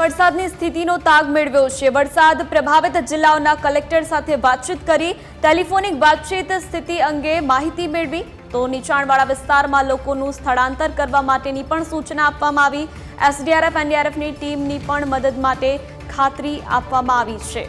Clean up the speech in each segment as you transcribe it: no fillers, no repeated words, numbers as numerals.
વરસાદની સ્થિતિનો તાગ મેળવ્યો છે। વરસાદ પ્રભાવિત જિલ્લાઓના કલેક્ટર સાથે વાતચીત કરી ટેલિફોનિક વાતચીત સ્થિતિ અંગે માહિતી મેળવી તો નીચાણવાળા વિસ્તારમાં લોકોનું સ્થળાંતર કરવા માટેની પણ સૂચના આપવામાં આવી। એસડીઆરએફ એનડીઆરએફની ટીમની પણ મદદ માટે ખાતરી આપવામાં આવી છે।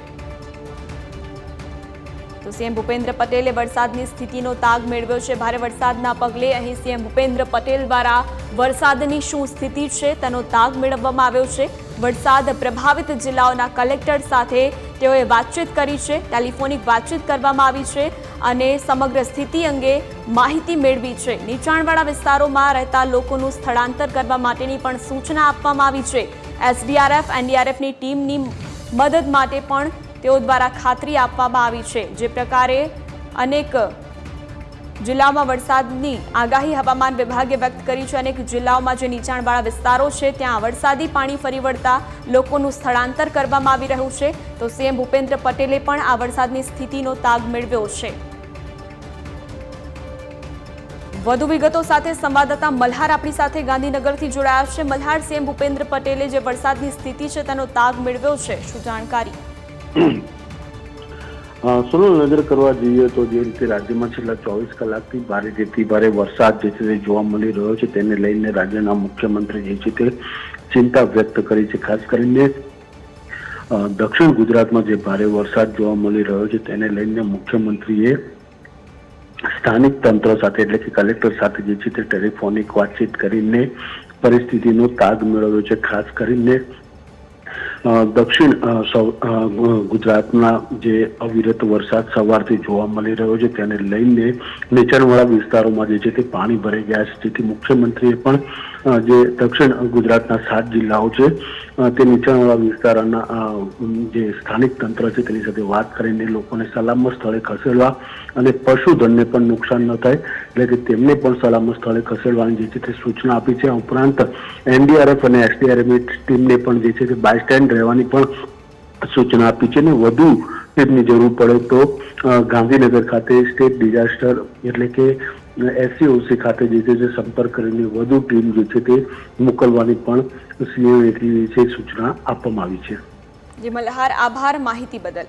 તો સીએમ ભૂપેન્દ્ર પટેલે વરસાદની સ્થિતિનો તાગ મેળવ્યો છે। ભારે વરસાદના પગલે અહીં સીએમ ભૂપેન્દ્ર પટેલ દ્વારા વરસાદની શું સ્થિતિ છે તેનો તાગ મેળવવામાં આવ્યો છે। વરસાદ પ્રભાવિત જિલ્લાઓના કલેક્ટર સાથે તેઓએ વાતચીત કરી છે, ટેલિફોનિક વાતચીત કરવામાં આવી છે અને સમગ્ર સ્થિતિ અંગે માહિતી મેળવી છે। નીચાણવાળા વિસ્તારોમાં રહેતા લોકોનું સ્થળાંતર કરવા માટેની પણ સૂચના આપવામાં આવી છે। એસડીઆરએફ એનડીઆરએફની ટીમની મદદ માટે પણ તેઓ દ્વારા ખાતરી આપવામાં આવી છે। જે પ્રકારે અનેક જિલ્લાઓમાં વરસાદની આગાહી હવામાન વિભાગે વ્યક્ત કરી છે। અનેક જિલ્લાઓમાં જે નીચાણવાળા વિસ્તારો છે ત્યાં વરસાદી પાણી ફરી વળતા લોકોનું સ્થળાંતર કરવામાં આવી રહ્યું છે। તો સીએમ ભૂપેન્દ્ર પટેલે પણ આ વરસાદની સ્થિતિનો તાગ મેળવ્યો છે। વધુ વિગતો સાથે સંવાદદાતા મલ્હાર આપણી સાથે ગાંધીનગરથી જોડાયા છે। મલ્હાર, સીએમ ભૂપેન્દ્ર પટેલે જે વરસાદની સ્થિતિ છે તેનો તાગ મેળવ્યો છે, શું જાણકારી? સોનલ, નજર કરવા જઈએ તો જે રીતે રાજ્યમાં છેલ્લા 24 કલાકથી ભારેથી ભારે વરસાદ જે છે તે જોવા મળી રહ્યો છે તેને લઈને રાજ્યના મુખ્યમંત્રી જે છે તે ચિંતા વ્યક્ત કરી છે। ખાસ કરીને દક્ષિણ ગુજરાતમાં જે ભારે વરસાદ જોવા મળી રહ્યો છે તેને લઈને મુખ્યમંત્રીએ સ્થાનિક તંત્ર સાથે એટલે કે કલેક્ટર સાથે જે છે તે ટેલિફોનિક વાતચીત કરીને પરિસ્થિતિનો તાગ મેળવ્યો છે। ખાસ કરીને દક્ષિણ ગુજરાતના જે અવિરત વરસાદ સવારથી જોવા મળી રહ્યો છે તેને લઈને નીચાણવાળા વિસ્તારોમાં જે છે તે પાણી ભરાઈ ગયા છે, જેથી મુખ્યમંત્રીએ પણ જે દક્ષિણ ગુજરાતના 7 જિલ્લાઓ છે તે નીચાણવાળા વિસ્તારોના જે સ્થાનિક તંત્ર છે તેની સાથે વાત કરીને લોકોને સલામત સ્થળે ખસેડવા અને પશુધનને પણ નુકસાન ન થાય એટલે કે તેમને પણ સલામત સ્થળે ખસેડવાની જે છે તે સૂચના આપી છે। ઉપરાંત એનડીઆરએફ અને એસડીઆરએફની ટીમને પણ જે છે તે બાયસ્ટેન્ડ રહેવાની પણ સૂચના આપી છે અને વધુ ટીમની જરૂર પડે તો ગાંધીનગર ખાતે સ્ટેટ ડિઝાસ્ટર એટલે કે એસસીઓસી ખાતે જે છે સંપર્ક કરીને વધુ ટીમ જે છે તે મોકલવાની પણ સીએમએથી સૂચના આપવામાં આવી છે। જી મલ્હાર, આભાર માહિતી બદલ।